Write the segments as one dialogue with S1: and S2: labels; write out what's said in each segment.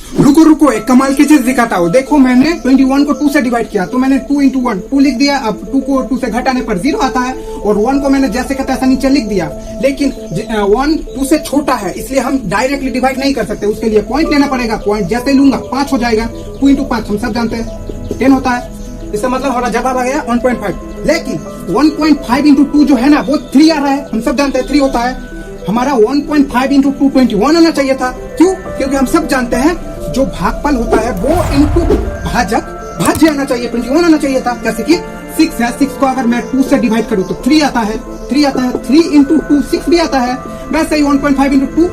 S1: रुको रुको, एक कमाल की चीज दिखाता हूँ। देखो मैंने 21 को 2 से डिवाइड किया तो मैंने 2 into 1 2 लिख दिया। अब 2 को 2 से घटाने पर 0 आता है और 1 को मैंने जैसे कहता ऐसा नीचे लिख दिया। लेकिन 1 2 से छोटा है इसलिए हम डायरेक्टली डिवाइड नहीं कर सकते, उसके लिए पॉइंट लेना पड़ेगा। पॉइंट जैसे लूंगा 5 हो जाएगा। 2 into 5 हम सब जानते हैं 10 होता है। इसका मतलब हमारा जवाब आ गया 1.5। लेकिन 1.5 into 2 जो है ना वो 3 आ रहा है, हम सब जानते हैं 3 होता है। हमारा 1.5 into 2 21 आना चाहिए था। क्यों? क्योंकि हम सब जानते हैं जो भागफल होता है वो इंटू भाज्य आना चाहिए, 21 आना चाहिए था। जैसे कि 6 है, 6 को अगर मैं 2 से डिवाइड करूं तो 3 आता है। 3 into 2 6 भी आता है। वैसे ही 1.5 into 2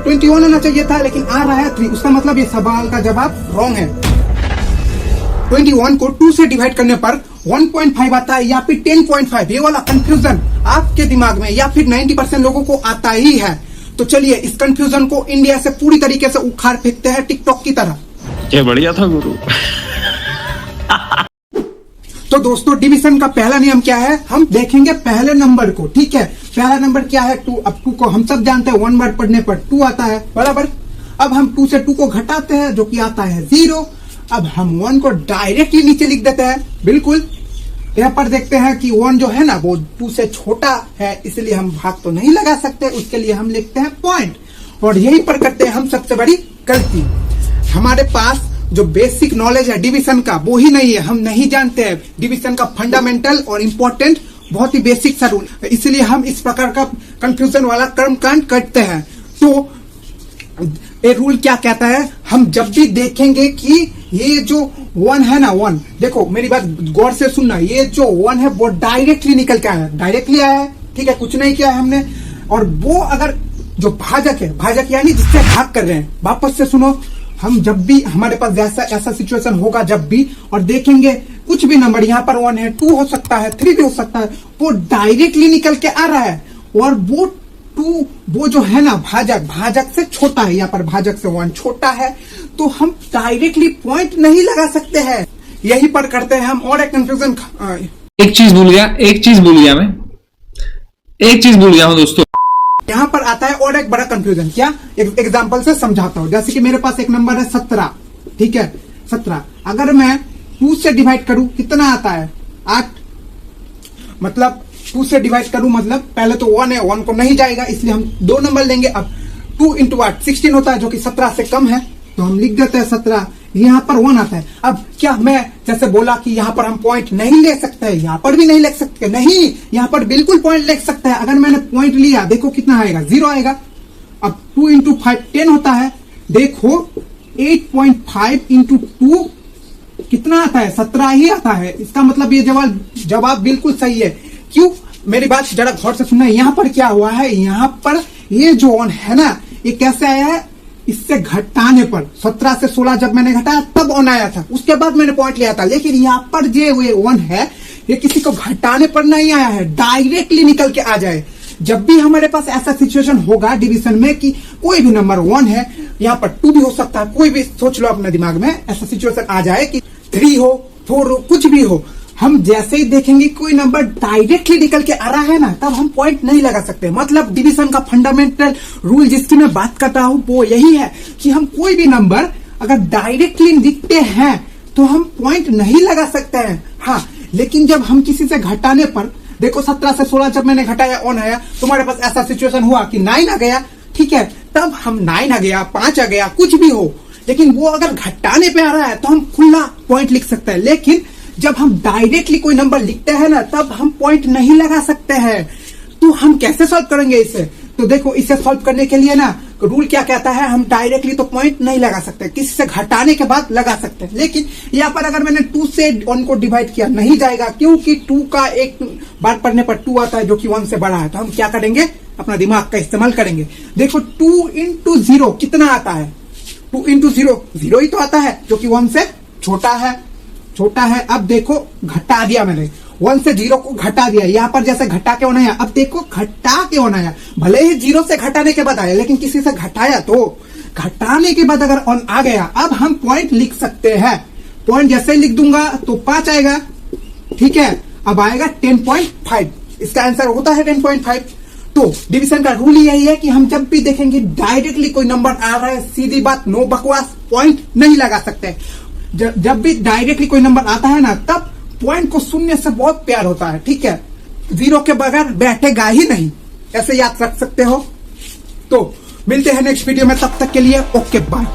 S1: 21 आना चाहिए था, लेकिन आ रहा है 3। उसका मतलब ये सवाल का जवाब रॉन्ग है। 21 को 2 से डिवाइड करने पर 1.5 आता है या फिर 10.5। ये वाला कंफ्यूजन आपके दिमाग में या फिर 90% लोगों को आता ही है। तो चलिए इस कंफ्यूजन को इंडिया से पूरी तरीके से उखाड़ फेंकते हैं टिकटॉक की तरह।
S2: ये बढ़िया था गुरु।
S1: तो दोस्तों डिवीजन का पहला नियम क्या है, हम देखेंगे पहले नंबर को। ठीक है, पहला नंबर क्या है 2। अब 2 को हम सब जानते हैं 1 बार पढ़ने पर 2 आता है, बराबर। अब हम 2 से 2 को घटाते हैं जो कि आता है 0। अब हम 1 को डायरेक्टली नीचे लिख देते हैं, बिल्कुल। यहाँ पर देखते हैं कि 1 जो है ना वो 2 से छोटा है, इसलिए हम भाग तो नहीं लगा सकते, उसके लिए हम लिखते हैं पॉइंट। और यहीं पर करते हैं हम सबसे बड़ी गलती। हमारे पास जो बेसिक नॉलेज है डिवीजन का वो ही नहीं है, हम नहीं जानते हैं डिवीजन का फंडामेंटल और इम्पोर्टेंट बहुत ही बेसिक सा रूल, इसलिए हम इस प्रकार का कंफ्यूजन वाला कर्मकांड करते हैं। तो ये रूल क्या कहता है, हम जब भी देखेंगे कि ये जो 1 है ना 1, देखो मेरी बात गौर से सुनना, ये जो 1 है वो डायरेक्टली निकल के आया है, डायरेक्टली आया है, ठीक है, कुछ नहीं किया है हमने। और वो अगर जो भाजक है, भाजक यानी जिससे भाग कर रहे हैं, वापस से सुनो, हम जब भी हमारे पास ऐसा सिचुएशन होगा जब भी, और देखेंगे कुछ भी नंबर यहाँ पर 1 है, 2 हो सकता है, 3 भी हो सकता है, वो डायरेक्टली निकल के आ रहा है और वो 2 वो जो है ना भाजक से छोटा है, यहाँ पर भाजक से 1 छोटा है, तो हम डायरेक्टली पॉइंट नहीं लगा सकते हैं। यही पर करते हैं हम। और एक कंफ्यूजन,
S2: एक चीज भूल गया हूं दोस्तों।
S1: यहाँ पर आता है और एक बड़ा कंफ्यूजन। क्या? एक एग्जांपल से समझाता हूं। जैसे कि मेरे पास एक नंबर है 17, ठीक है, 17 अगर मैं 2 से डिवाइड करूं कितना आता है 8। मतलब 2 से डिवाइड करूं मतलब पहले तो 1 है, 1 को नहीं जाएगा, इसलिए हम 2 नंबर लेंगे। अब 2 into 8 16 होता है, जो कि 17 से कम है, तो हम लिख देते हैं 17। यहाँ पर 1 आता है। अब क्या मैं जैसे बोला कि यहाँ पर हम पॉइंट नहीं ले सकते, यहाँ पर भी नहीं ले सकते, नहीं, यहाँ पर बिल्कुल पॉइंट ले सकते हैं। अगर मैंने पॉइंट लिया, देखो कितना आएगा, 0 आएगा। अब 2 into 5 10 होता है, देखो 8.5 into 2 कितना आता है, 17 ही आता है। इसका मतलब ये जवाब बिल्कुल सही है। क्यों? मेरी बात जरा गौर से सुनना। यहाँ पर क्या हुआ है, यहाँ पर ये जो 1 है ना, ये कैसे आया है, इससे घटाने पर 17 से 16 जब मैंने घटाया तब 1 आया था, उसके बाद मैंने पॉइंट लिया था। लेकिन यहाँ पर जो 1 है ये किसी को घटाने पर नहीं आया है, डायरेक्टली निकल के आ जाए। जब भी हमारे पास ऐसा सिचुएशन होगा डिवीजन में कि कोई भी नंबर 1 है, यहाँ पर 2 भी हो सकता है, कोई भी सोच लो अपने दिमाग में, ऐसा सिचुएशन आ जाए कि 3 हो 4 हो कुछ भी हो, हम जैसे ही देखेंगे कोई नंबर डायरेक्टली निकल के आ रहा है ना, तब हम पॉइंट नहीं लगा सकते। मतलब डिवीजन का फंडामेंटल रूल जिसकी मैं बात कर रहा हूं वो यही है कि हम कोई भी नंबर अगर डायरेक्टली दिखते हैं तो हम पॉइंट नहीं लगा सकते हैं। हाँ, लेकिन जब हम किसी से घटाने पर, देखो 17 से 16 जब मैंने घटाया 1 आया, तुम्हारे पास ऐसा सिचुएशन हुआ कि 9 आ गया, ठीक है, तब हम 9 आ गया, 5 आ गया, कुछ भी हो, लेकिन वो अगर घटाने पे आ रहा है तो हम खुला पॉइंट लिख सकते हैं। लेकिन जब हम डायरेक्टली कोई नंबर लिखते हैं ना, तब हम पॉइंट नहीं लगा सकते हैं। तो हम कैसे सॉल्व करेंगे इसे? तो देखो, इसे सॉल्व करने के लिए ना रूल क्या कहता है, हम डायरेक्टली तो पॉइंट नहीं लगा सकते, किसी से घटाने के बाद लगा सकते हैं। लेकिन यहाँ पर अगर मैंने 2 से 1 को डिवाइड किया, नहीं जाएगा, क्योंकि 2 का एक बार पढ़ने पर 2 आता है जो कि 1 से बड़ा है। तो हम क्या करेंगे, अपना दिमाग का इस्तेमाल करेंगे। देखो 2 into 0 कितना आता है, 2 into 0 0 ही तो आता है, जो कि 1 से छोटा है। अब देखो घटा दिया मैंने, 1 से 0 को घटा दिया, यहाँ पर जैसे घटा के 1 आया, अब देखो घटा के 1 आया, भले ही 0 से घटाने के बाद आया, लेकिन किसी से घटाया तो घटाने के बाद अगर 1 आ गया, अब हम पॉइंट लिख सकते हैं। पॉइंट जैसे ही लिख दूंगा तो 5 आएगा, ठीक है, अब आएगा 10.5, इसका आंसर होता है 10.5। तो डिवीजन का रूल यही है कि हम जब भी देखेंगे डायरेक्टली कोई नंबर आ रहा है, सीधी बात, नो बकवास, पॉइंट नहीं लगा सकते। जब भी डायरेक्टली कोई नंबर आता है ना, तब पॉइंट को सुनने से बहुत प्यार होता है, ठीक है। जीरो के बगैर बैठेगा ही नहीं, ऐसे याद रख सकते हो। तो मिलते हैं नेक्स्ट वीडियो में, तब तक के लिए ओके बाय।